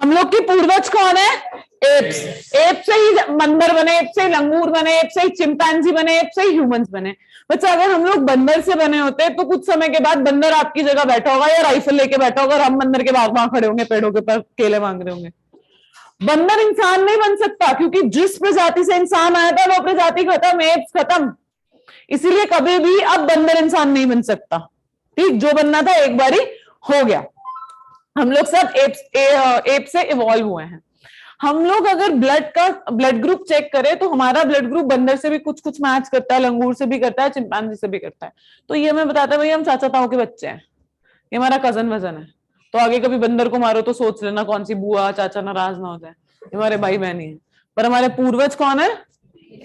हम लोग की पूर्वज कौन है? एप्स। एप से ही बंदर बने, एप से ही लंगूर बने, एप से ही चिंपैंजी बने, एप से ही ह्यूमंस बने। बच्चा अगर हम लोग बंदर से बने होते तो कुछ समय के बाद बंदर आपकी जगह बैठा होगा या राइफल लेके बैठा होगा और हम बंदर के बाद वहां खड़े होंगे पेड़ों के ऊपर केले मांग रहे होंगे। बंदर इंसान नहीं बन सकता क्योंकि जिस प्रजाति से इंसान आया था वो प्रजाति खत्म, एप्स खत्म। इसीलिए कभी भी अब बंदर इंसान नहीं बन सकता। ठीक, जो बनना था एक बारी हो गया। हम लोग सब एप से इवॉल्व हुए हैं। हम लोग अगर ब्लड ग्रुप चेक करें तो हमारा ब्लड ग्रुप बंदर से भी कुछ कुछ मैच करता है, लंगूर से भी करता है, चिंपैंजी से भी करता है। तो ये हमें बताता है भाई हम चाचा ताऊ के बच्चे हैं, ये हमारा कजन वजन है। तो आगे कभी बंदर को मारो तो सोच लेना कौन सी बुआ चाचा नाराज ना हो जाए, हमारे भाई बहन ही है। पर हमारे पूर्वज कौन है?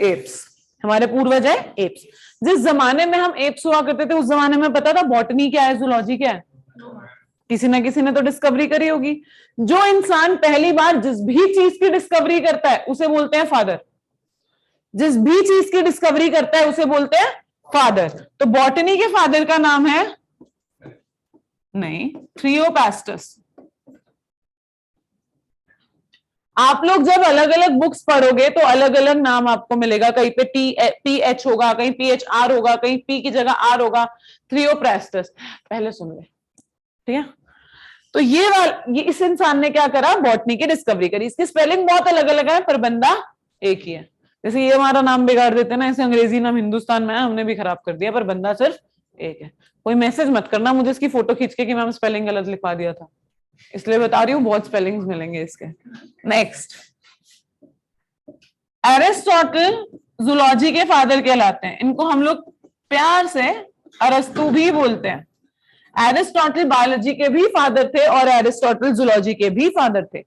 एप्स। हमारे पूर्वज है एप्स। जिस जमाने में हम एप्स हुआ करते थे उस जमाने में पता था बॉटनी क्या है, जूलॉजी क्या है? किसी ना किसी ने तो डिस्कवरी करी होगी। जो इंसान पहली बार जिस भी चीज की डिस्कवरी करता है उसे बोलते हैं फादर। जिस भी चीज की डिस्कवरी करता है उसे बोलते हैं फादर। तो बॉटनी के फादर का नाम है नहीं, थ्रियोपास्टस। आप लोग जब अलग अलग बुक्स पढ़ोगे तो अलग अलग नाम आपको मिलेगा, कहीं पे PH होगा, कहीं PHR होगा, कहीं P की जगह R होगा। थ्रियोप्रास्टस पहले सुन ले, ठीक है? तो ये इस इंसान ने क्या करा, बॉटनी की डिस्कवरी करी। इसकी स्पेलिंग बहुत अलग अलग है पर बंदा एक ही है। जैसे ये हमारा नाम बिगाड़ देते हैं ना, ऐसे अंग्रेजी नाम हिंदुस्तान में है, हमने भी खराब कर दिया, पर बंदा सिर्फ एक है। कोई मैसेज मत करना मुझे इसकी फोटो खींच के कि मैम स्पेलिंग गलत लिखवा दिया था, इसलिए बता रही हूँ, बहुत स्पेलिंग्स मिलेंगे इसके। नेक्स्ट, एरिस्टोटल जूलॉजी के फादर कहलाते हैं। इनको हम लोग प्यार से अरस्तु भी बोलते हैं। एरिस्टोटल बायोलॉजी के भी फादर थे और एरिस्टोटल जूलॉजी के भी फादर थे।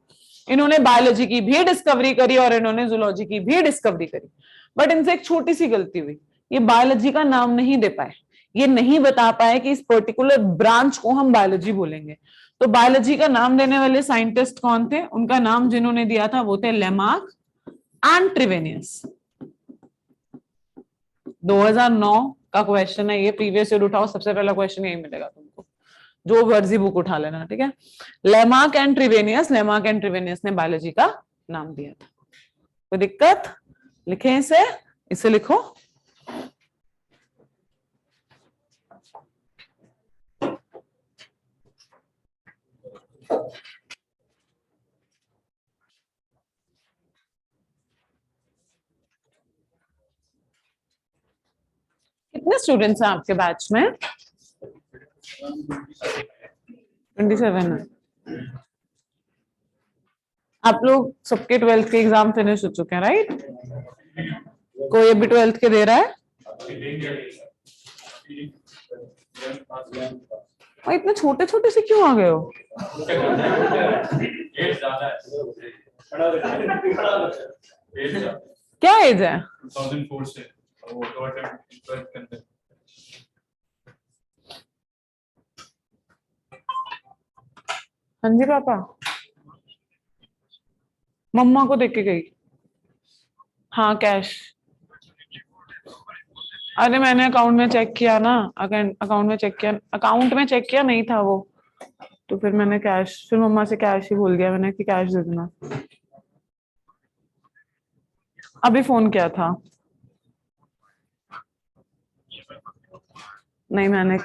इन्होंने बायोलॉजी की भी डिस्कवरी करी और इन्होंने जूलॉजी की भी डिस्कवरी करी। बट इनसे एक छोटी सी गलती हुई, ये बायोलॉजी का नाम नहीं दे पाए, ये नहीं बता पाए कि इस पर्टिकुलर ब्रांच को हम बायोलॉजी बोलेंगे। तो बायोलॉजी का नाम देने वाले साइंटिस्ट कौन थे? उनका नाम जिन्होंने दिया था वो थे लेमार्क एंड ट्रिवेनियस। 2009 का क्वेश्चन है ये, प्रीवियस ईयर उठाओ, सबसे पहला क्वेश्चन यही मिलेगा तुमको, जो वर्जी बुक उठा लेना, ठीक है? लेमार्क एंड ट्रिवेनियस ने बायोलॉजी का नाम दिया था। कोई दिक्कत? लिखे इसे, इसे लिखो। कितने स्टूडेंट्स हैं आपके बैच में? 27 है। आप लोग सबके 12th के एग्जाम फिनिश हो चुके हैं, राइट? कोई अभी 12th के दे रहा है? और इतने छोटे छोटे से क्यों आ गए हो? क्या एज है? 2004 से वो हाँ जी पापा, मम्मा को देख के गई। हाँ कैश। अरे मैंने अकाउंट में चेक किया ना, अकाउंट में चेक किया नहीं था वो, तो फिर मैंने कैश, फिर मम्मा से कैश ही बोल दिया मैंने कि कैश दे देना। अभी फोन किया था। नहीं मैंने,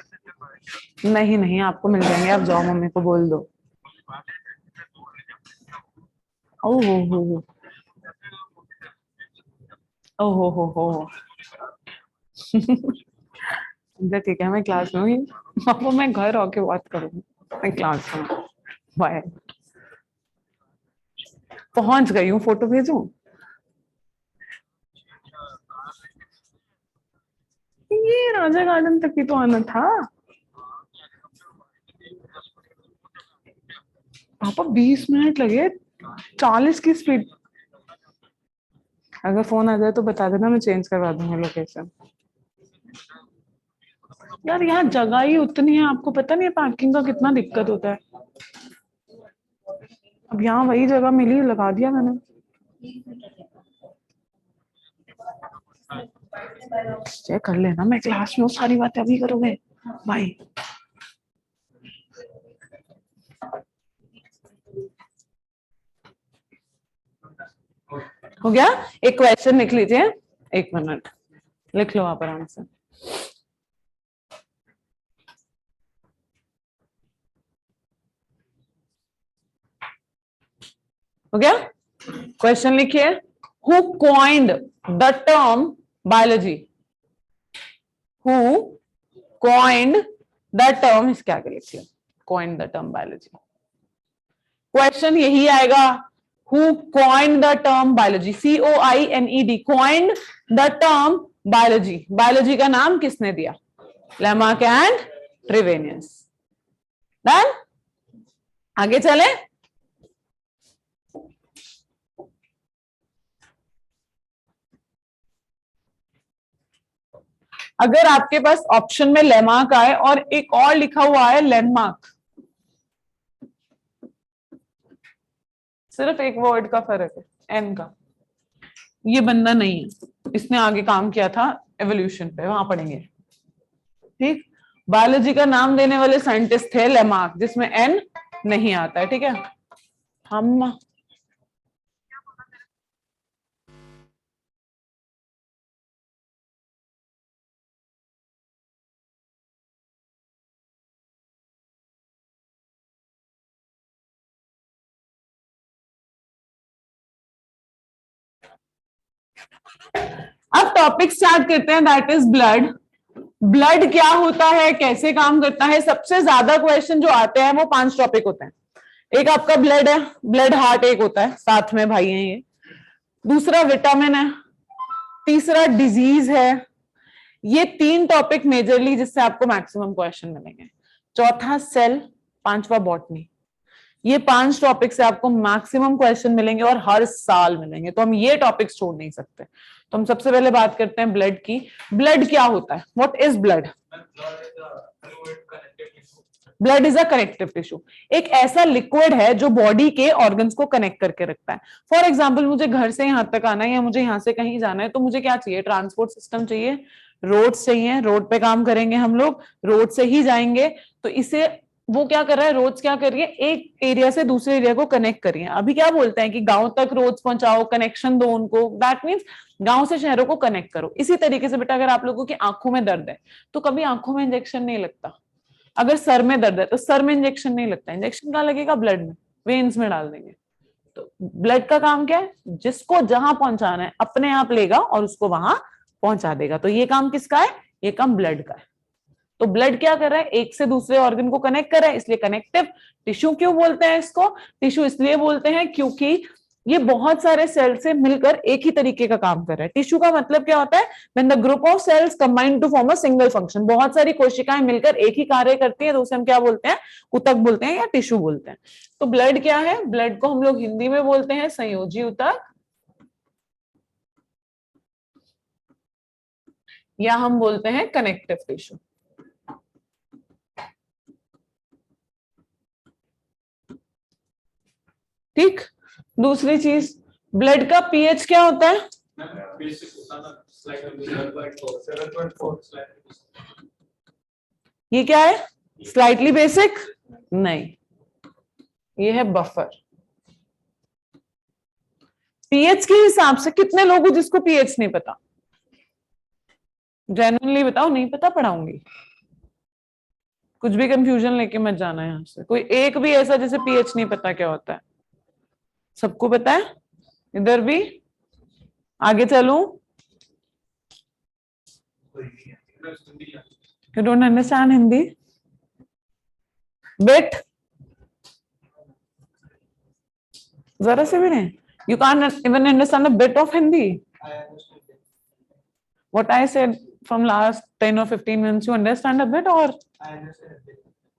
नहीं नहीं आपको मिल जाएंगे, आप जाओ मम्मी को बोल दो। ओहो हो, ओहो हो। ठीक है, मैं क्लास में हूँ, पापा मैं घर आके बात करूंगी, मैं क्लास में। बाय। पहुंच गई हूँ, फोटो भेजूं? ये राजा गार्डन तक ही तो आना था पापा, 20 मिनट लगे, 40 की स्पीड। अगर फोन आ जाए तो बता देना, मैं चेंज करवा दूंगा लोकेशन। यार यहाँ जगह ही उतनी है, आपको पता नहीं है पार्किंग का कितना दिक्कत होता है। अब यहाँ वही जगह मिली, लगा दिया मैंने। चेक कर लेना, मैं क्लास में हूँ, सारी बातें अभी करोगे भाई। हो गया? एक क्वेश्चन लिख लीजिए, 1 मिनट लिख लो आप आराम से। हो गया? क्वेश्चन लिखिए, who coined the term biology, who coined the term, इसके आगे लिखिए coined the term biology. Question यही आएगा, who coined the term biology, COINED, coined the term biology. Biology का नाम किसने दिया? Lamarck and Treviranus. डन? आगे चले। अगर आपके पास ऑप्शन में लेमार्क आए और एक और लिखा हुआ है लैंडमार्क, सिर्फ एक वर्ड का फर्क है, एन का, ये बंदा नहीं है, इसने आगे काम किया था एवोल्यूशन पे, वहां पढ़ेंगे। ठीक, बायोलॉजी का नाम देने वाले साइंटिस्ट थे लेमार्क, जिसमें एन नहीं आता है। ठीक है, हम अब टॉपिक स्टार्ट करते हैं, दैट इज ब्लड। ब्लड क्या होता है, कैसे काम करता है? सबसे ज्यादा क्वेश्चन जो आते हैं वो 5 टॉपिक होते हैं। एक आपका ब्लड है, ब्लड हार्ट एक होता है, साथ में भाई हैं ये। दूसरा विटामिन है, तीसरा डिजीज है। ये 3 टॉपिक मेजरली जिससे आपको मैक्सिमम क्वेश्चन मिलेंगे। चौथा सेल, 5वां बॉटनी। ये 5 टॉपिक से आपको मैक्सिमम क्वेश्चन मिलेंगे और हर साल मिलेंगे, तो हम ये टॉपिक छोड़ नहीं सकते। तो हम सबसे पहले बात करते हैं ब्लड की। ब्लड क्या होता है? What is blood? Blood is a connective tissue. एक ऐसा लिक्विड है जो बॉडी के ऑर्गन्स को कनेक्ट करके रखता है। फॉर एग्जाम्पल, मुझे घर से यहां तक आना है या मुझे यहां से कहीं जाना है, तो मुझे क्या चाहिए? ट्रांसपोर्ट सिस्टम चाहिए, रोड्स चाहिए, रोड पे काम करेंगे हम लोग, रोड से ही जाएंगे। तो इसे वो क्या कर रहा है, रोड्स क्या कर रही है, एक एरिया से दूसरे एरिया को कनेक्ट कर रही है। अभी क्या बोलते हैं कि गांव तक रोड्स पहुंचाओ, कनेक्शन दो उनको, दैट मीन्स गांव से शहरों को कनेक्ट करो। इसी तरीके से बेटा, अगर आप लोगों की आंखों में दर्द है तो कभी आंखों में इंजेक्शन नहीं लगता। अगर सर में दर्द है तो सर में इंजेक्शन नहीं लगता, इंजेक्शन कहाँ लगेगा? ब्लड में, वेन्स में डाल देंगे। तो ब्लड का काम क्या है? जिसको जहां पहुंचाना है अपने आप लेगा और उसको वहां पहुंचा देगा। तो ये काम किसका है? ये काम ब्लड का है। तो ब्लड क्या कर रहा है? एक से दूसरे ऑर्गन को कनेक्ट कर रहा है, इसलिए कनेक्टिव टिश्यू क्यों बोलते हैं इसको? टिश्यू इसलिए बोलते हैं क्योंकि ये बहुत सारे सेल से मिलकर एक ही तरीके का काम कर रहा है। टिश्यू का मतलब क्या होता है? When the group of cells combine to form a single function. बहुत सारी कोशिकाएं मिलकर एक ही कार्य करती है, तो उसे हम क्या बोलते हैं? ऊतक बोलते हैं या टिश्यू बोलते हैं। तो ब्लड क्या है? ब्लड को हम लोग हिंदी में बोलते हैं संयोजी ऊतक, या हम बोलते हैं कनेक्टिव टिश्यू। ठीक, दूसरी चीज, ब्लड का पीएच क्या होता है? ये क्या है? Slightly basic? नहीं, ये है बफर। पीएच के हिसाब से कितने लोग हो जिसको पीएच नहीं पता? जेन्युइनली बताओ, नहीं पता, पढ़ाऊंगी। कुछ भी कंफ्यूजन लेके मत जाना यहां से। कोई एक भी ऐसा जैसे पीएच नहीं पता क्या होता है? सबको पता है? इधर भी? आगे चलूं? You don't understand Hindi? Bit? जरा से भी नहीं? You can't even understand a bit of Hindi? What I said from last 10 or 15 minutes, you understand a bit or?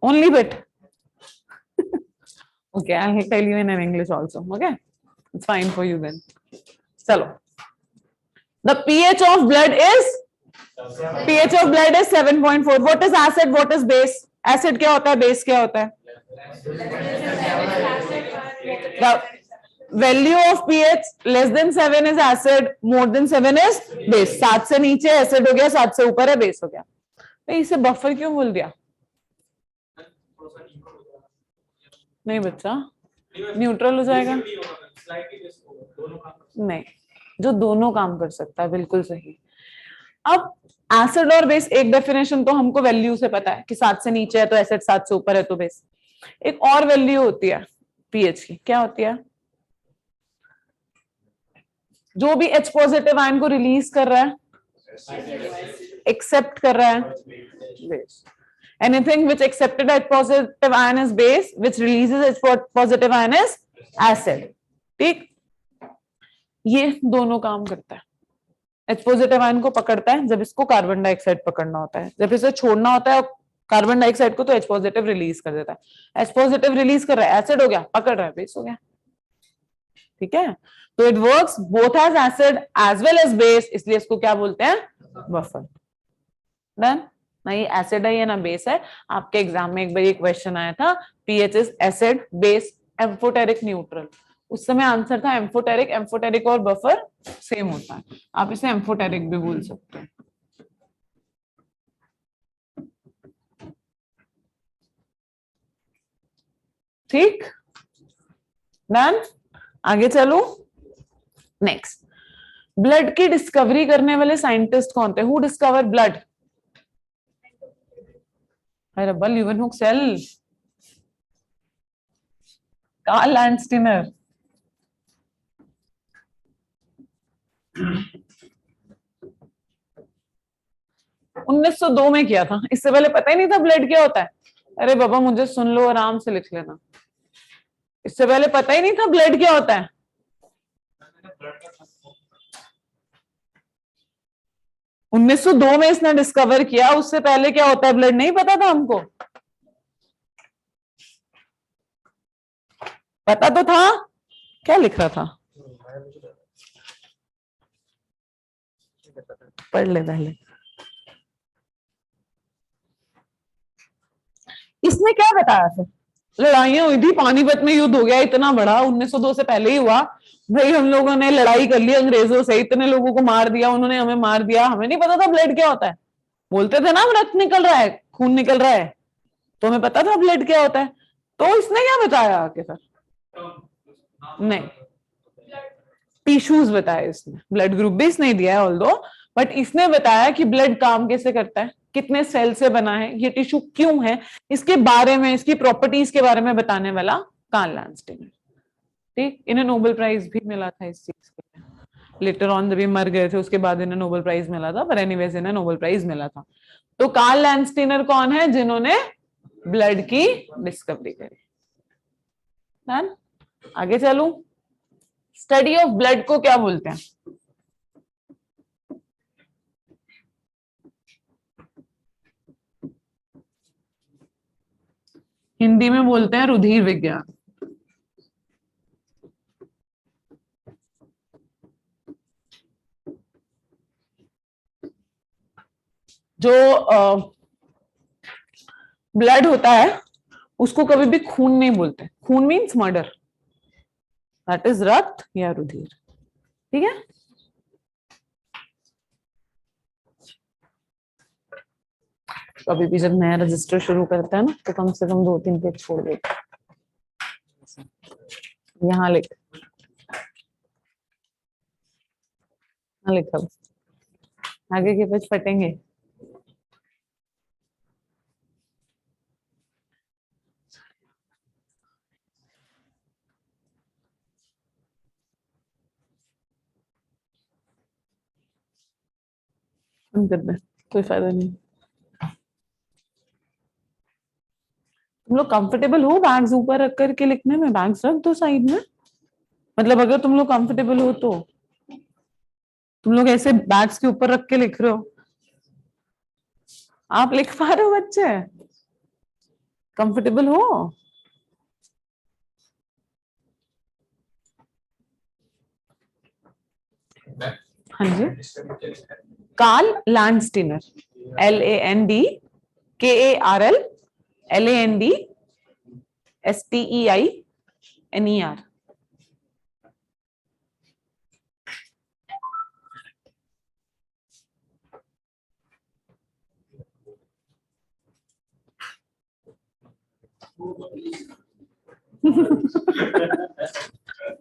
Only bit? Okay, I'll tell you in English also. Okay? It's fine for you then. Chalo. The pH of blood is? pH of blood is 7.4. What is acid? What is base? Acid क्या होता है? Base क्या होता है? The value of pH less than 7 is acid, more than 7 is base. 7 से नीचे acid हो गया, 7 से ऊपर है base हो गया। तो इसे बफर क्यों बोल दिया? नहीं बच्चा, न्यूट्रल हो जाएगा। नहीं, जो दोनों काम कर सकता है, बिल्कुल सही। अब एसिड और बेस, एक डेफिनेशन तो हमको वैल्यू से पता है कि 7 से नीचे है तो एसिड, 7 से ऊपर है तो बेस। एक और वैल्यू होती है पीएच की, क्या होती है? जो भी H पॉजिटिव आयन को रिलीज कर रहा है, एक्सेप्ट कर रहा है, base. Anything which accepted H positive ion is base, which releases H positive ion is acid. ठीक, ये दोनों काम करता है। H पॉजिटिव आयन को पकड़ता है जब इसको कार्बन डाइऑक्साइड पकड़ना होता है, जब इसे छोड़ना होता है कार्बन डाइऑक्साइड को तो H पॉजिटिव रिलीज कर देता है। H पॉजिटिव रिलीज कर रहा है, एसिड हो गया, पकड़ रहा है, बेस हो गया। ठीक है, तो it works both as acid as well as base, इसलिए इसको क्या बोलते हैं? बफर। डन। ना ये एसिड है या ना बेस है। आपके एग्जाम में एक बार ये क्वेश्चन आया था, pH is acid, base, amphoteric, neutral. उस समय आंसर था एम्फोटेरिक। एम्फोटेरिक और बफर सेम होता है, आप इसे एम्फोटेरिक भी बोल सकते हैं। ठीक, डन। आगे चलो, नेक्स्ट। ब्लड की डिस्कवरी करने वाले साइंटिस्ट कौन थे? Who discover blood? अरे ल्यूवेनहुक सेल, कार्ल लैंडस्टीनर। 1902 में किया था, इससे पहले पता ही नहीं था ब्लड क्या होता है। अरे बाबा मुझे सुन लो, आराम से लिख लेना, इससे पहले पता ही नहीं था ब्लड क्या होता है। 1902 में इसने डिस्कवर किया, उससे पहले क्या होता है ब्लड नहीं पता था हमको। पता तो था, क्या लिख रहा था? पढ़ ले पहले। इसने क्या बताया फिर? लड़ाइयां हुई थी, पानीपत में युद्ध हो गया इतना बड़ा, 1902 से पहले ही हुआ भाई। हम लोगों ने लड़ाई कर ली अंग्रेजों से, इतने लोगों को मार दिया उन्होंने, हमें मार दिया, हमें नहीं पता था ब्लड क्या होता है। बोलते थे ना रक्त निकल रहा है, खून निकल रहा है, तो हमें पता था ब्लड क्या होता है। तो इसने क्या बताया आगे सर? नहीं, टिश्यूज बताया इसने, ब्लड ग्रुप भी इसने दिया है ऑल्दो, बट इसने बताया कि ब्लड काम कैसे करता है, कितने सेल से बना है, ये टिश्यू क्यों है, इसके बारे में, इसकी प्रॉपर्टीज के बारे में बताने वाला कार्ल लैंडस्टीनर। ठीक, इन्हें नोबेल प्राइज भी मिला था इस चीज के लिए। लेटर ऑन जब ये मर गए थे उसके बाद इन्हें नोबेल प्राइज मिला था, पर एनीवेज इन्हें नोबेल प्राइज मिला था। तो कार्ल लैंडस्टीनर कौन है? जिन्होंने ब्लड की डिस्कवरी करी। डन। आगे चलूं, स्टडी ऑफ ब्लड को क्या बोलते हैं? हिंदी में बोलते हैं रुधिर विज्ञान। जो ब्लड होता है उसको कभी भी खून नहीं बोलते, खून मीन्स मर्डर, दैट इज रक्त या रुधिर। ठीक है, कभी भी जब नया रजिस्टर शुरू करता है ना तो कम से कम 2-3 पेज छोड़ देता है। यहाँ लिख, लिखा, आगे के पेज फटेंगे। कोई फायदा नहीं। तुम लोग कंफर्टेबल हो बैग्स ऊपर रख करके लिखने में? बैग्स रख दो साइड में, मतलब अगर तुम लोग कंफर्टेबल हो तो। तुम लोग ऐसे बैग्स के ऊपर रख के लिख रहे हो, आप लिख पा रहे हो बच्चे? कंफर्टेबल हो? हाँ जी, कार्ल लैंडस्टीनर, LANDKARL LANDSTEINER।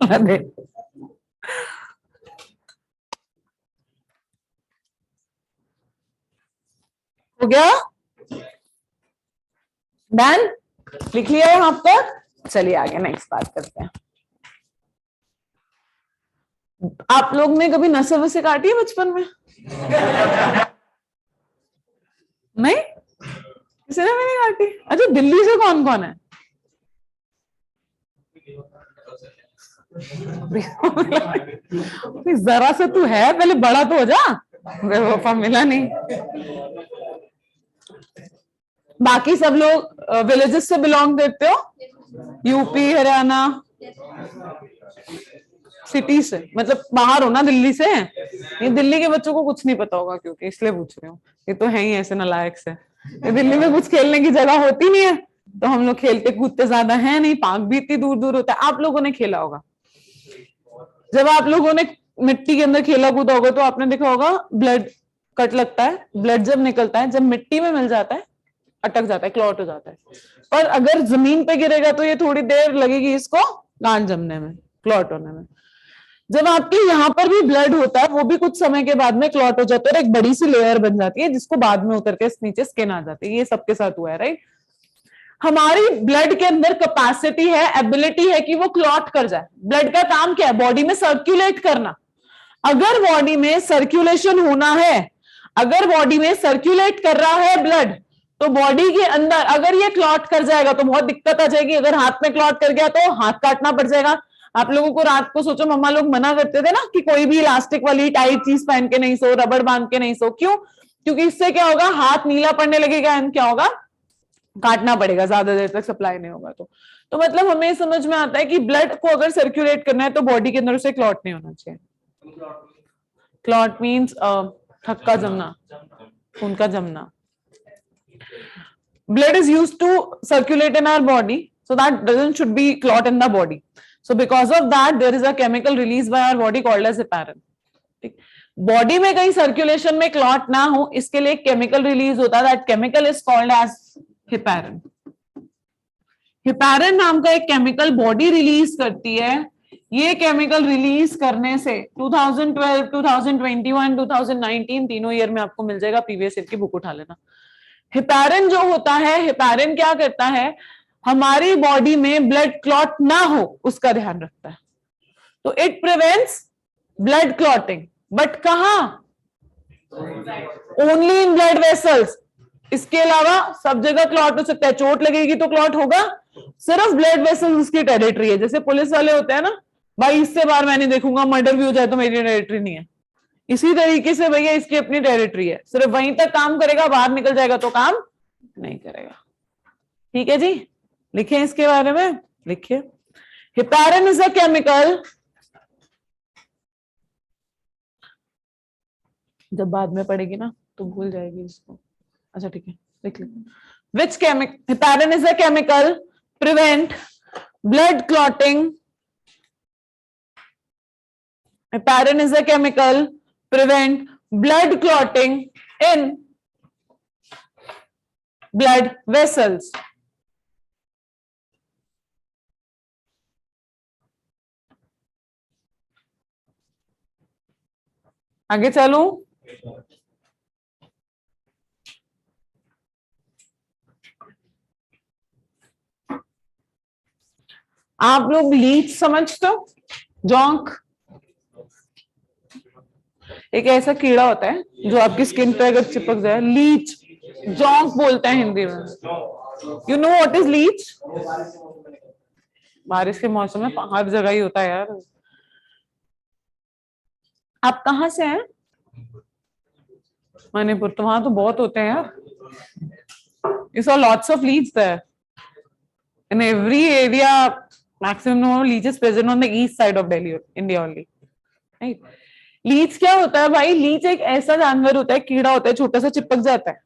अरे हो गया? डन? लिख लिया यहां तक? चलिए आगे नेक्स्ट बात करते हैं। आप लोग ने कभी नसें वसें काटी है बचपन में? नहीं, किसी ने भी नहीं काटी? अच्छा, दिल्ली से कौन कौन है? जरा से तू है, पहले बड़ा तो हो जा। वफा मिला नहीं। बाकी सब लोग विलेजेस से बिलोंग करते हो? यूपी, हरियाणा, सिटी से, मतलब बाहर हो ना, दिल्ली से? ये दिल्ली के बच्चों को कुछ नहीं पता होगा, क्योंकि इसलिए पूछ रही हूँ। ये तो है ही ऐसे नालायक से। ये दिल्ली में कुछ खेलने की जगह होती नहीं है, तो हम लोग खेलते कूदते ज्यादा है नहीं, पार्क भी इतनी दूर दूर होता है। आप लोगों ने खेला होगा, जब आप लोगों ने मिट्टी के अंदर खेला कूदा होगा तो आपने देखा होगा ब्लड कट लगता है। ब्लड जब निकलता है, जब मिट्टी में मिल जाता है, अटक जाता है, क्लॉट हो जाता है। पर अगर जमीन पे गिरेगा तो ये थोड़ी देर लगेगी इसको गांठ जमने में, क्लॉट होने में। जब आपके यहाँ पर भी ब्लड होता है, वो भी कुछ समय के बाद में क्लॉट हो जाता है और एक बड़ी सी लेयर बन जाती है, जिसको बाद में उतर के नीचे स्किन आ जाती है। ये सबके साथ हुआ है, राइट? हमारी ब्लड के अंदर कैपेसिटी है, एबिलिटी है कि वो क्लॉट कर जाए। ब्लड का काम क्या है? बॉडी में सर्कुलेट करना। अगर बॉडी में सर्कुलेशन होना है, अगर बॉडी में सर्कुलेट कर रहा है ब्लड, तो बॉडी के अंदर अगर ये क्लॉट कर जाएगा तो बहुत दिक्कत आ जाएगी। अगर हाथ में क्लॉट कर गया तो हाथ काटना पड़ जाएगा। आप लोगों को रात को, सोचो, मम्मा लोग मना करते थे ना कि कोई भी इलास्टिक वाली टाइट चीज पहन के नहीं सो, रबड़ बांध के नहीं सो। क्यों? क्योंकि इससे क्या होगा? हाथ नीला पड़ने लगेगा एंड क्या होगा? काटना पड़ेगा, ज्यादा देर तक सप्लाई नहीं होगा तो मतलब हमें समझ में आता है कि ब्लड को अगर सर्कुलेट करना है तो बॉडी के अंदर उसे क्लॉट नहीं होना चाहिए। क्लॉट मीन्स थक्का जमना, खून का जमना। Blood is used to circulate in our body, so that doesn't should be clot in the body. So because of that, there is a chemical released by our body called as heparin. Body में कहीं circulation में clot ना हो, इसके लिए chemical release होता है। That chemical is called as heparin. Heparin नाम का एक केमिकल बॉडी रिलीज करती है। ये केमिकल रिलीज करने से 2012, 2021, 2019 तीनों ईयर में आपको मिल जाएगा, प्रीवियस ईयर की बुक उठा लेना। हेपारिन जो होता है, हेपारिन क्या करता है? हमारी बॉडी में ब्लड क्लॉट ना हो उसका ध्यान रखता है। तो it prevents blood clotting, but कहां? Only in blood vessels. इसके अलावा सब जगह क्लॉट हो सकता है। चोट लगेगी तो क्लॉट होगा, सिर्फ ब्लड वेसल्स उसकी टेरिटरी है। जैसे पुलिस वाले होते हैं ना, भाई इससे बाहर मैं नहीं देखूंगा, मर्डर भी हो जाए तो मेरी टेरिटरी नहीं है। इसी तरीके से भैया इसकी अपनी टेरिटरी है, सिर्फ वहीं तक काम करेगा, बाहर निकल जाएगा तो काम नहीं करेगा। ठीक है जी, लिखें इसके बारे में, लिखिए। हेपारिन इज अ केमिकल, जब बाद में पढ़ेगी ना तो भूल जाएगी इसको। अच्छा ठीक है, लिख लो। Which chemical? Heparin is a chemical prevent blood clotting. Heparin is a chemical prevent blood clotting in blood vessels. आगे चलूं? आप लोग लीच समझते हो? जोंक एक ऐसा कीड़ा होता है जो आपकी स्किन पे अगर चिपक जाए, लीच, जोंक बोलते हैं हिंदी में। You know what is leech? बारिश के मौसम में हर जगह ही होता है यार। आप कहाँ से हैं? मणिपुर। तो वहां तो बहुत होते हैं यार। You saw lots of leech there. In every area, maximum number of leeches present on the east side of Delhi, India only. Right? Leech क्या होता है भाई? लीच एक ऐसा जानवर होता है, कीड़ा होता है, छोटा सा, चिपक जाता है,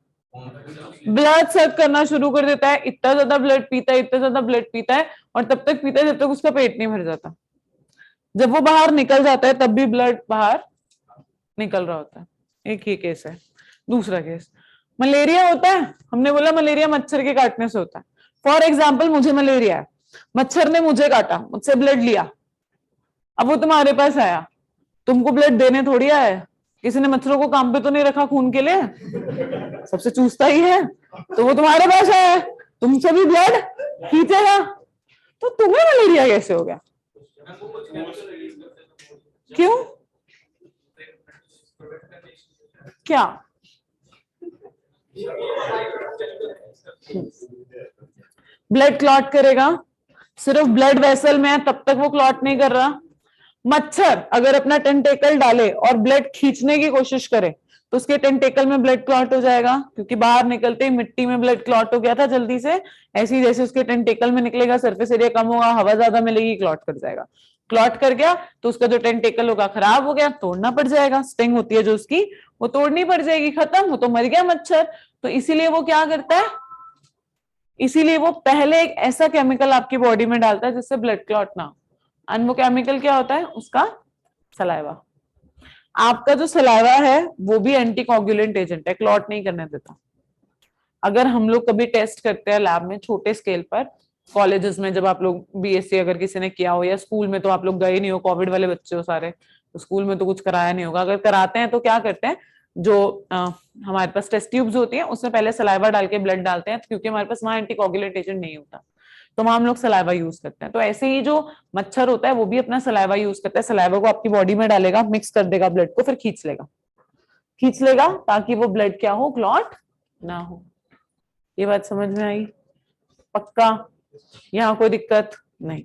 ब्लड सर्व करना शुरू कर देता है। इतना ज्यादा ब्लड पीता है, इतना ज्यादा ब्लड पीता है, और तब तक पीता है जब तक उसका पेट नहीं भर जाता। जब वो बाहर निकल जाता है तब भी ब्लड बाहर निकल रहा होता है। एक ही केस है। दूसरा केस मलेरिया होता है। हमने बोला मलेरिया मच्छर के काटने से होता है। फॉर एग्जाम्पल, मुझे मलेरिया है, मच्छर ने मुझे काटा, मुझसे ब्लड लिया, अब वो तुम्हारे पास आया, तुमको ब्लड देने थोड़ी आया है, किसी ने मच्छरों को काम पे तो नहीं रखा खून के लिए, सबसे चूसता ही है, तो वो तुम्हारे पास है, तुमसे भी ब्लड खींचेगा, तो तुम्हें मलेरिया कैसे हो गया? क्यों? क्या? ब्लड क्लॉट करेगा, सिर्फ ब्लड वेसल में है तब तक वो क्लॉट नहीं कर रहा। मच्छर अगर अपना टेंटेकल डाले और ब्लड खींचने की कोशिश करे तो उसके टेंटेकल में ब्लड क्लॉट हो जाएगा, क्योंकि बाहर निकलते ही मिट्टी में ब्लड क्लॉट हो गया था जल्दी से, ऐसे ही जैसे उसके टेंटेकल में निकलेगा, सरफेस एरिया कम होगा, हवा ज्यादा मिलेगी, क्लॉट कर जाएगा। क्लॉट कर गया तो उसका जो टेंटेकल होगा खराब हो गया, तोड़ना पड़ जाएगा, स्टिंग होती है जो उसकी वो तोड़नी पड़ जाएगी, खत्म, वो तो मर गया मच्छर। तो इसीलिए वो क्या करता है, इसीलिए वो पहले एक ऐसा केमिकल आपकी बॉडी में डालता है जिससे ब्लड क्लॉट ना हो। एंड वो केमिकल क्या होता है? उसका सलाइवा। आपका जो सलाइवा है वो भी एंटीकोगुलेंट एजेंट है, क्लॉट नहीं करने देता। अगर हम लोग कभी टेस्ट करते हैं लैब में छोटे स्केल पर, कॉलेजेस में जब आप लोग बीएससी अगर किसी ने किया हो, या स्कूल में तो आप लोग गए नहीं हो, कोविड वाले बच्चे हो सारे, तो स्कूल में तो कुछ कराया नहीं होगा, अगर कराते हैं तो क्या करते हैं, जो हमारे पास टेस्ट ट्यूब्स होती हैं उसमें पहले सलाइवा डाल के ब्लड डालते हैं, क्योंकि हमारे पास वहां एंटीकोगुलेंट एजेंट नहीं होता, तो वहां हम लोग सलाइवा यूज करते हैं। तो ऐसे ही जो मच्छर होता है वो भी अपना सलाइवा यूज करता है, सलाइवा को आपकी बॉडी में डालेगा, मिक्स कर देगा ब्लड को, फिर खींच लेगा ताकि वो ब्लड क्या हो, क्लॉट ना हो। ये बात समझ में आई? पक्का? यहाँ कोई दिक्कत नहीं?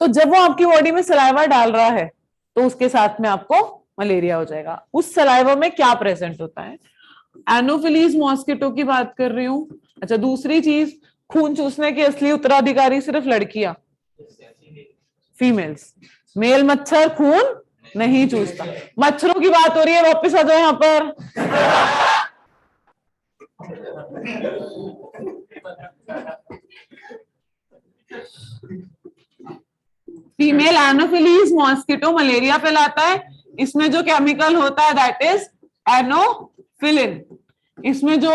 तो जब वो आपकी बॉडी में सलाइवा डाल रहा है तो उसके साथ में आपको मलेरिया हो जाएगा। उस सलाइवा में क्या प्रेजेंट होता है? एनोफिलीज मॉस्किटो की बात कर रही हूं। अच्छा, दूसरी चीज, खून चूसने की असली उत्तराधिकारी सिर्फ लड़कियां, फीमेल्स। मेल मच्छर खून नहीं चूसता। मच्छरों की बात हो रही है, वापस आ जाओ यहां पर। फीमेल एनोफिलीज मॉस्किटो मलेरिया फैलाता है। इसमें जो केमिकल होता है दैट इज एनोफिलिन। इसमें जो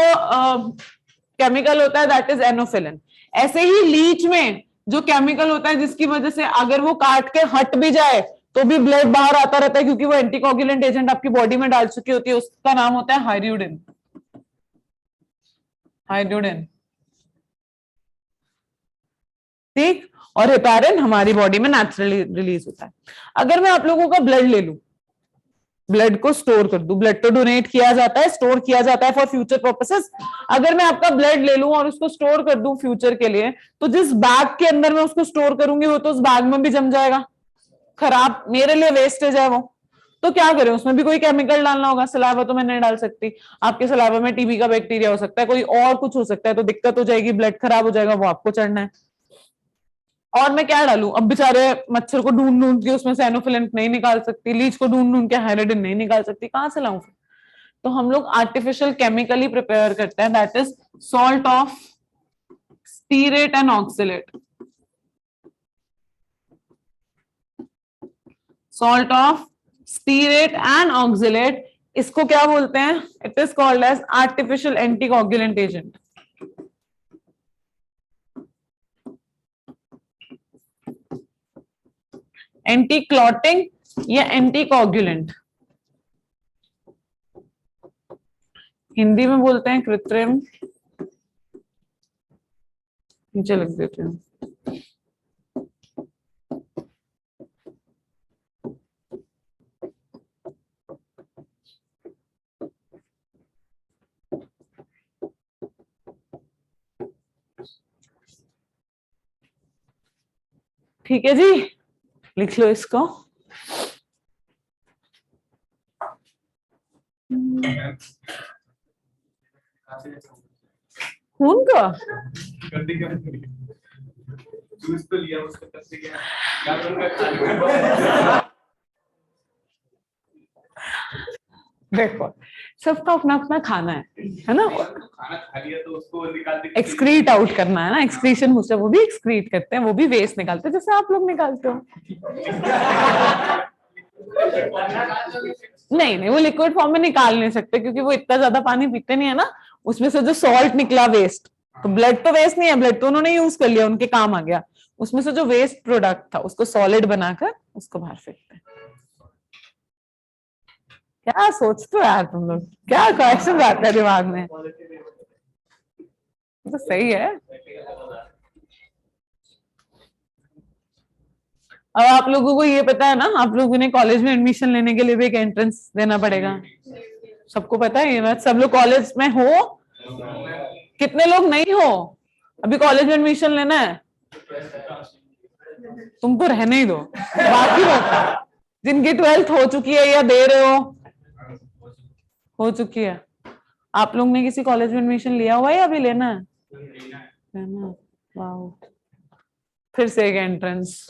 केमिकल होता है दैट इज एनोफिलिन। ऐसे ही लीच में जो केमिकल होता है जिसकी वजह से अगर वो काट के हट भी जाए तो भी ब्लड बाहर आता रहता है, क्योंकि वो एंटीकोगुलेंट एजेंट आपकी बॉडी में डाल चुकी होती है, उसका नाम होता है हाइड्रोडिन। हाइड्रोडिन, ठीक। और हेपारिन हमारी बॉडी में नेचुरली रिलीज होता है। अगर मैं आप लोगों का ब्लड ले लूं, ब्लड को स्टोर कर दूं, ब्लड तो डोनेट किया जाता है, स्टोर किया जाता है फॉर फ्यूचर पर्पसेस। अगर मैं आपका ब्लड ले लूं और उसको स्टोर कर दूं फ्यूचर के लिए, तो जिस बैग के अंदर मैं उसको स्टोर करूंगी वो तो उस बैग में भी जम जाएगा, खराब, मेरे लिए वेस्टेज है वो। तो क्या करें, उसमें भी कोई केमिकल डालना होगा। सलाइवा तो मैं नहीं डाल सकती, आपके सलाइवा में टीबी का बैक्टीरिया हो सकता है, कोई और कुछ हो सकता है, तो दिक्कत हो जाएगी, ब्लड खराब हो जाएगा, वो आपको चढ़ना है। और मैं क्या डालूं? अब बेचारे मच्छर को ढूंढ ढूंढ के उसमें से एनोफिलिन नहीं निकाल सकती, लीच को ढूंढ ढूंढ के हाइड्रोडिन नहीं निकाल सकती, कहां से लाऊं? तो हम लोग आर्टिफिशियल केमिकली प्रिपेयर करते हैं, that is salt of stearate and oxalate. Salt of stearate and oxalate, इसको क्या बोलते हैं? It is called as artificial anticoagulant agent. Anti clotting या एंटी कोगुलेंट, हिंदी में बोलते हैं कृत्रिम, नीचे लिख देते हैं। ठीक है जी, लिख लो इसको। खून का जूस तो लिया, उसको कैसे क्या करूंगा? देखो, सबका अपना अपना खाना है ना? खाना खा लिया तो उसको निकाल के एक्सक्रीट आउट करना है ना, एक्सक्रीशन मुझसे, वो भी एक्सक्रीट करते हैं, वो भी वेस्ट निकालते हैं जैसे आप लोग निकालते हो। नहीं नहीं, वो लिक्विड फॉर्म में निकाल नहीं सकते, क्योंकि वो इतना ज्यादा पानी पीते नहीं है ना। उसमें से जो सॉल्ट निकला वेस्ट, तो ब्लड तो वेस्ट नहीं है, ब्लड तो उन्होंने यूज कर लिया, उनके काम आ गया। उसमें से जो वेस्ट प्रोडक्ट था उसको सॉलिड बनाकर उसको बाहर फेंकते हैं। क्या सोचते हो यार तुम लोग, क्या क्वेश्चन आते हैं दिमाग में? तो सही है। अब आप लोगों को ये पता है ना, आप लोगों ने कॉलेज में एडमिशन लेने के लिए भी एक एंट्रेंस देना पड़ेगा। सबको पता है ये बात? सब लोग कॉलेज में हो? कितने लोग नहीं हो? अभी कॉलेज में एडमिशन लेना है? तुमको रहने ही दो। बाकी लोग जिनकी 12th हो चुकी है या दे रहे हो चुकी है, आप लोग ने किसी कॉलेज में एडमिशन लिया हुआ है या अभी लेना है? लेना। वाह, फिर से एक एंट्रेंस।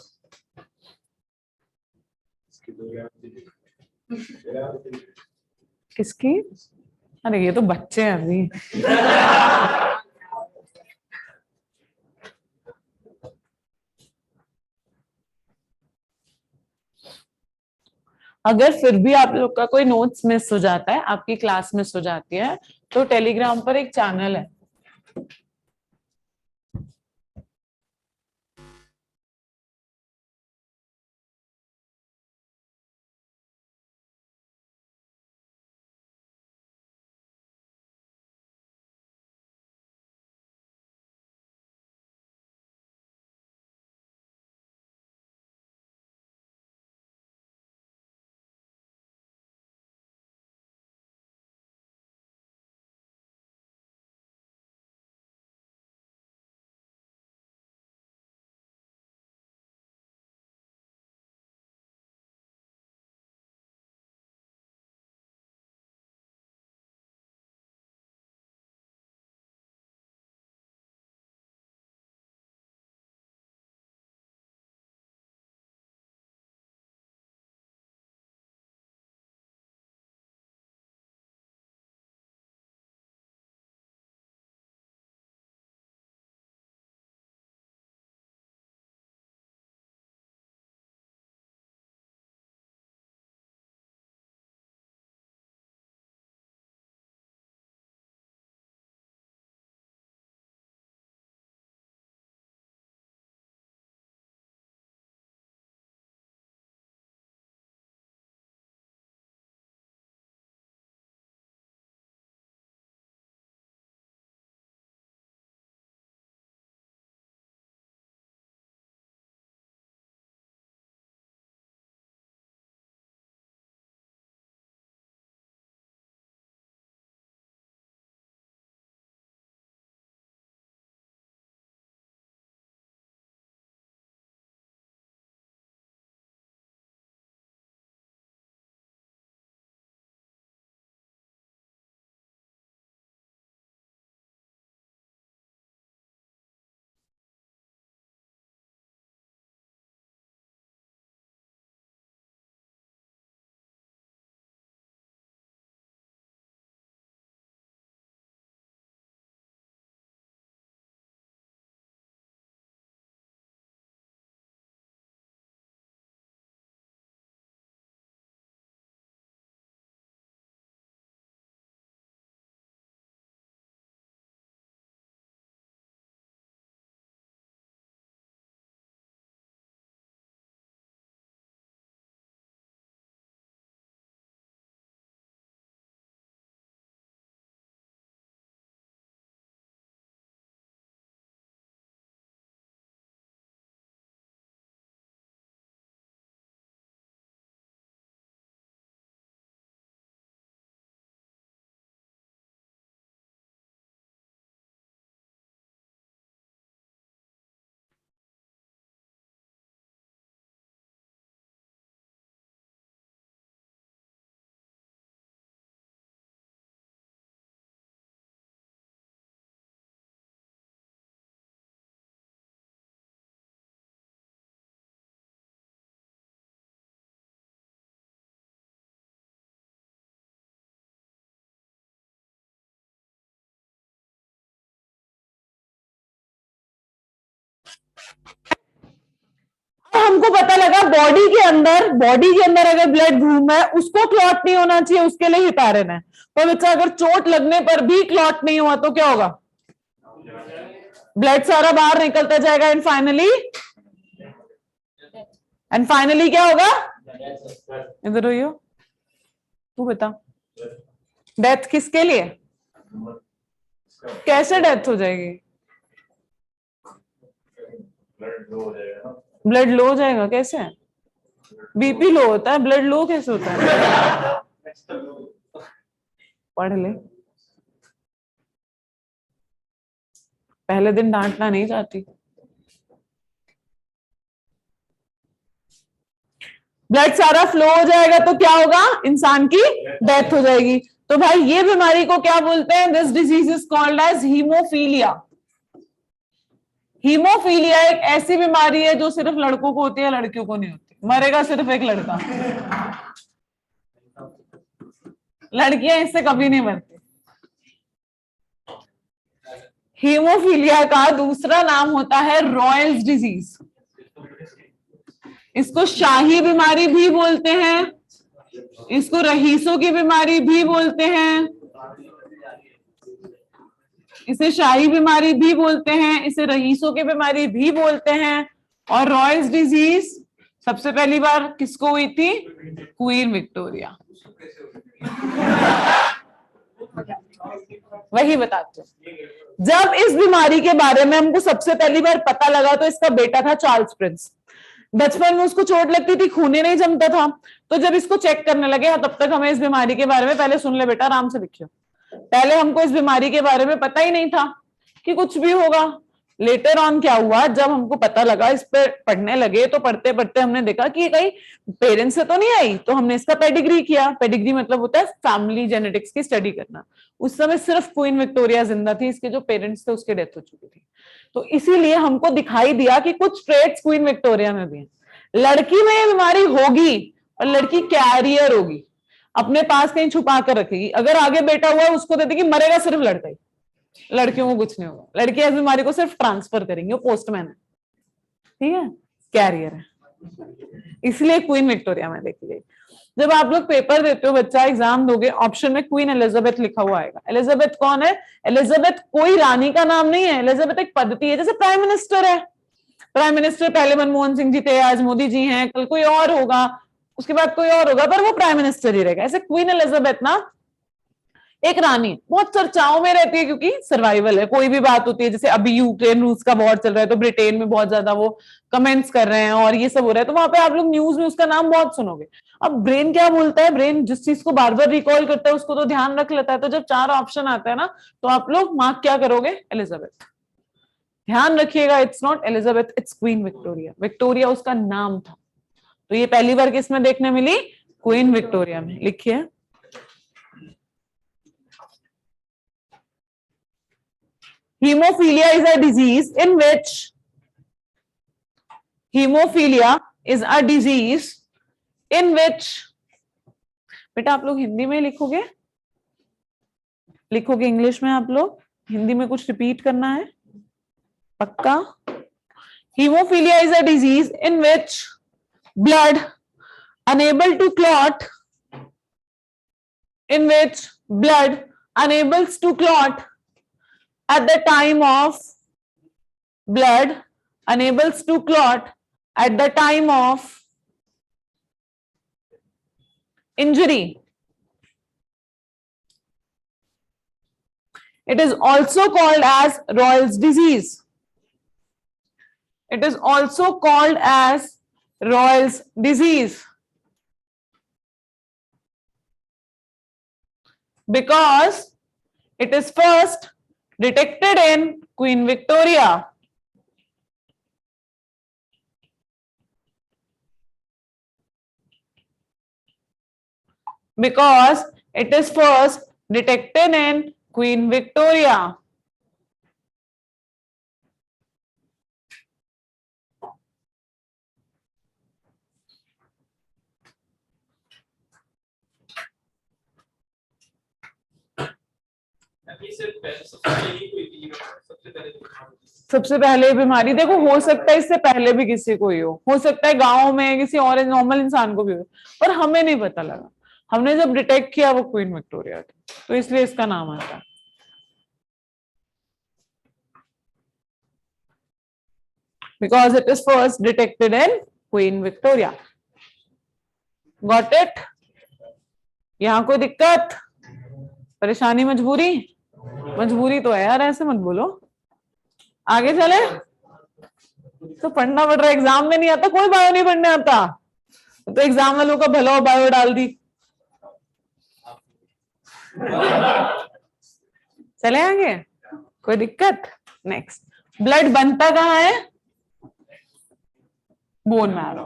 किसकी? अरे ये तो बच्चे हैं अभी। अगर फिर भी आप लोग का कोई नोट्स मिस हो जाता है, आपकी क्लास मिस हो जाती है, तो टेलीग्राम पर एक चैनल है, हमको पता लगा बॉडी के अंदर अगर ब्लड घूम है, उसको क्लॉट नहीं होना चाहिए, उसके लिए हिपारिन है। तो बच्चा अगर चोट लगने पर भी क्लॉट नहीं हुआ तो क्या होगा? ब्लड सारा बाहर निकलता जाएगा एंड फाइनली क्या होगा? इधर हो, तू बता, डेथ किसके लिए, कैसे डेथ हो जाएगी? ब्लड लो हो जाएगा कैसे? बीपी लो होता है, ब्लड लो कैसे होता है? पढ़ ले, पहले दिन डांटना नहीं चाहती। ब्लड सारा फ्लो हो जाएगा तो क्या होगा, इंसान की डेथ हो जाएगी। तो भाई ये बीमारी को क्या बोलते हैं? This disease is called as haemophilia. Haemophilia एक ऐसी बीमारी है जो सिर्फ लड़कों को होती है, लड़कियों को नहीं होती। मरेगा सिर्फ एक लड़का, लड़कियां इससे कभी नहीं मरती। हीमोफीलिया का दूसरा नाम होता है रॉयल्स डिजीज। इसको शाही बीमारी भी बोलते हैं, इसको रईसों की बीमारी भी बोलते हैं, इसे शाही बीमारी भी बोलते हैं, इसे रईसों की बीमारी भी बोलते हैं। और रॉयल्स डिजीज सबसे पहली बार किसको हुई थी? Queen Victoria. वही बताते हैं। जब इस बीमारी के बारे में हमको सबसे पहली बार पता लगा तो इसका बेटा था चार्ल्स प्रिंस। बचपन में उसको चोट लगती थी, खून ही नहीं जमता था। तो जब इसको चेक करने लगे, तब तक हमें इस बीमारी के बारे में, पहले सुन ले बेटा आराम से लिखियो, पहले हमको इस बीमारी के बारे में पता ही नहीं था कि कुछ भी होगा। लेटर ऑन क्या हुआ, जब हमको पता लगा, इस पे पढ़ने लगे, तो पढ़ते पढ़ते हमने देखा कि ये कहीं पेरेंट्स से तो नहीं आई। तो हमने इसका पेडिग्री किया। पेडिग्री मतलब होता है फैमिली जेनेटिक्स की स्टडी करना। उस समय सिर्फ क्वीन विक्टोरिया जिंदा थी, इसके जो पेरेंट्स थे उसकी डेथ हो चुकी थी। तो इसीलिए हमको दिखाई दिया कि कुछ ट्रेट्स क्वीन विक्टोरिया में भी हैं। लड़की में ये बीमारी होगी और लड़की कैरियर होगी, अपने पास कहीं छुपा कर रखेगी। अगर आगे बेटा हुआ उसको दे देगी, मरेगा सिर्फ लड़का ही, लड़कियों को कुछ नहीं होगा। लड़की इस बीमारी को सिर्फ ट्रांसफर करेंगे, वो पोस्टमैन है, ठीक है, कैरियर है। इसलिए क्वीन विक्टोरिया में देखी गई। जब आप लोग पेपर देते हो, बच्चा एग्जाम दोगे, ऑप्शन में क्वीन एलिजाबेथ लिखा हुआ आएगा। एलिजाबेथ कौन है? एलिजाबेथ कोई रानी का नाम नहीं है, एलिजाबेथ एक पद्धति है। जैसे प्राइम मिनिस्टर है, प्राइम मिनिस्टर पहले मनमोहन सिंह जी थे, आज मोदी जी हैं, कल कोई और होगा, उसके बाद कोई और होगा, पर वो प्राइम मिनिस्टर ही रहेगा। ऐसे क्वीन एलिजाबेथ ना एक रानी बहुत चर्चाओं में रहती है, क्योंकि सर्वाइवल है। कोई भी बात होती है, जैसे अभी यूक्रेन रूस का वॉर चल रहा है, तो ब्रिटेन में बहुत ज्यादा वो कमेंट्स कर रहे हैं और ये सब हो रहा है, तो वहां पे आप लोग न्यूज में उसका नाम बहुत सुनोगे। अब ब्रेन क्या बोलता है? ब्रेन जिस चीज को बार बार रिकॉल करता है उसको तो ध्यान रख लेता है। तो जब 4 ऑप्शन आता है ना, तो आप लोग मार्क क्या करोगे? एलिजाबेथ। ध्यान रखिएगा, it's not Elizabeth, it's queen Victoria. Victoria उसका नाम था। तो ये पहली बार किसमें देखने मिली? क्वीन विक्टोरिया में। लिखिए, hemophilia is a disease in which बेटा आप लोग हिंदी में लिखोगे, लिखोगे इंग्लिश में? आप लोग हिंदी में कुछ रिपीट करना है पक्का? Hemophilia is a disease in which blood unable to clot, in which blood enables to clot at the time of blood enables to clot at the time of injury. It is also called as Royal's disease. It is also called as Royal's disease because it is first detected in Queen Victoria. Because it is first detected in Queen Victoria. सबसे पहले बीमारी देखो, हो सकता है इससे पहले भी किसी को ही हो सकता है गांव में किसी और नॉर्मल इंसान को भी हो, पर हमें नहीं पता लगा। हमने जब डिटेक्ट किया वो क्वीन विक्टोरिया थी, तो इसलिए इसका नाम आता है। Because it is first detected in Queen Victoria. Got it? यहाँ कोई दिक्कत, परेशानी, मजबूरी? मजबूरी तो है यार, ऐसे मत बोलो। आगे चले, तो पढ़ना पड़ रहा है, एग्जाम में नहीं आता, कोई बायो नहीं पढ़ने आता, तो एग्जाम वालों का भला हो बायो डाल दी। चले आगे, कोई दिक्कत? नेक्स्ट, ब्लड बनता कहाँ है? Bone marrow.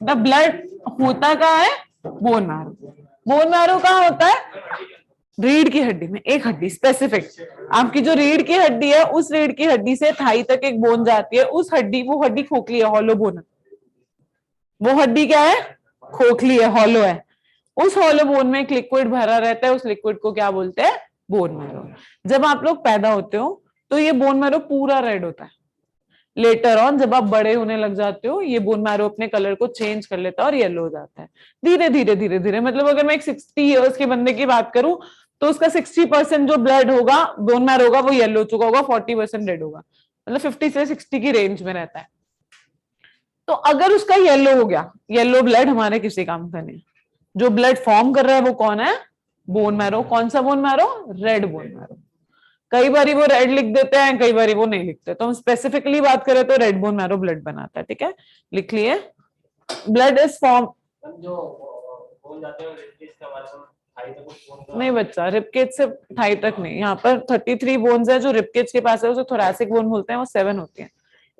द ब्लड होता कहाँ है? Bone marrow. बोन मैरो कहाँ होता है? रीढ़ की हड्डी में, एक हड्डी स्पेसिफिक, आपकी जो रीढ़ की हड्डी है उस रीढ़ की हड्डी से थाई तक एक बोन जाती है, उस हड्डी, वो हड्डी खोखली है, हॉलो बोन है। वो हड्डी क्या है? खोखली है, हॉलो है। उस हॉलो बोन में एक लिक्विड भरा रहता है, उस लिक्विड को क्या बोलते हैं? Bone marrow. जब आप लोग पैदा होते हो तो ये बोन मैरो पूरा रेड होता है। लेटर ऑन जब आप बड़े होने लग जाते हो, ये बोन मैरो अपने कलर को चेंज कर लेता है और येलो हो जाता है धीरे धीरे धीरे धीरे। मतलब अगर मैं एक 60 इयर्स के बंदे की बात करूं तो उसका 60% जो ब्लड होगा, बोन मैरो होगा, वो येलो हो चुका होगा, 40% रेड होगा, मतलब 50 से 60 की रेंज में रहता है। तो अगर उसका येलो हो गया, येलो ब्लड हमारे किसी काम का नहीं। जो ब्लड फॉर्म कर रहा है वो कौन है? Bone marrow. कौन सा bone marrow? Red bone marrow. कई बारी वो रेड लिख देते हैं, कई बारी वो नहीं लिखते, तो हम स्पेसिफिकली बात करें तो रेड बोन मैरो ब्लड बनाता है। ठीक है, लिख लिए। ब्लड इज फॉर्म, जो बोल जाते हैं इसका मतलब थाई तक कुछ बोन नहीं बच्चा, रिबकेज से थाई तक नहीं। यहाँ पर 33 बोन्स है, जो रिबकेज के पास है उसे थोरैसिक बोन बोलते हैं, वो 7 होती है।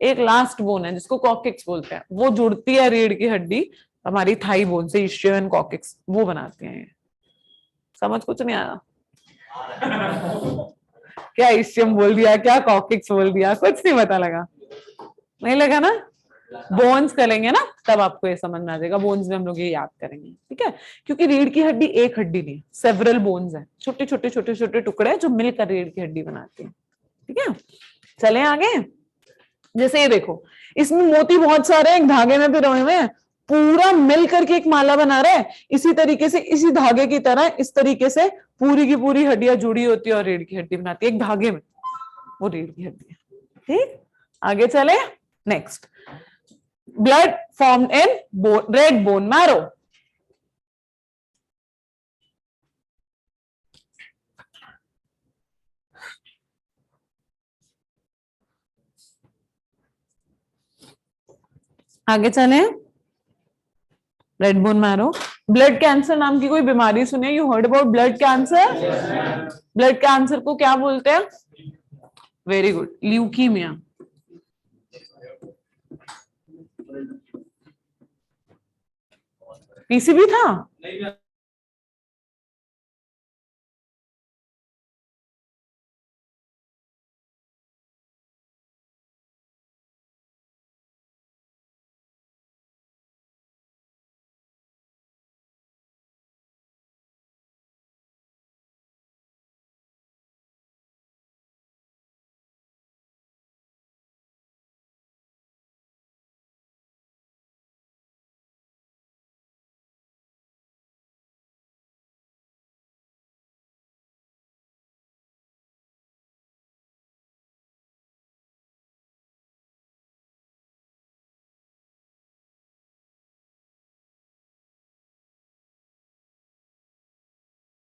एक लास्ट बोन है जिसको कॉक्सिक्स बोलते हैं, वो जुड़ती है रीढ़ की हड्डी हमारी थाई बोन से, इश्चियम एंड कॉक्सिक्स, वो बनाते हैं। समझ कुछ नहीं आया? क्या इश्चियम बोल दिया, क्या कॉक्सिक्स बोल दिया, कुछ नहीं पता लगा? नहीं लगा ना? बोन्स करेंगे ना तब आपको ये समझ में आ जाएगा। बोन्स में हम लोग ये याद करेंगे, ठीक है? क्योंकि रीढ़ की हड्डी एक हड्डी नहीं, सेवरल बोन्स हैं, छोटे छोटे छोटे छोटे टुकड़े जो मिलकर रीढ़ की हड्डी बनाती हैं। ठीक है, चले आगे। जैसे ये देखो, इसमें मोती बहुत सारे एक धागे में पिरोए हुए हैं, पूरा मिल करके एक माला बना रहा है। इसी तरीके से, इसी धागे की तरह, इस तरीके से पूरी की पूरी हड्डियां जुड़ी होती है और रीढ़ की हड्डी बनाती है एक धागे में, वो रीढ़ की हड्डी है। ठीक, आगे चले। Next, blood formed in red bone marrow. आगे चले, red bone marrow. Blood cancer नाम की कोई बीमारी सुने? You heard about blood cancer? Blood cancer को क्या बोलते हैं? Very good, leukaemia. पीसीबी था?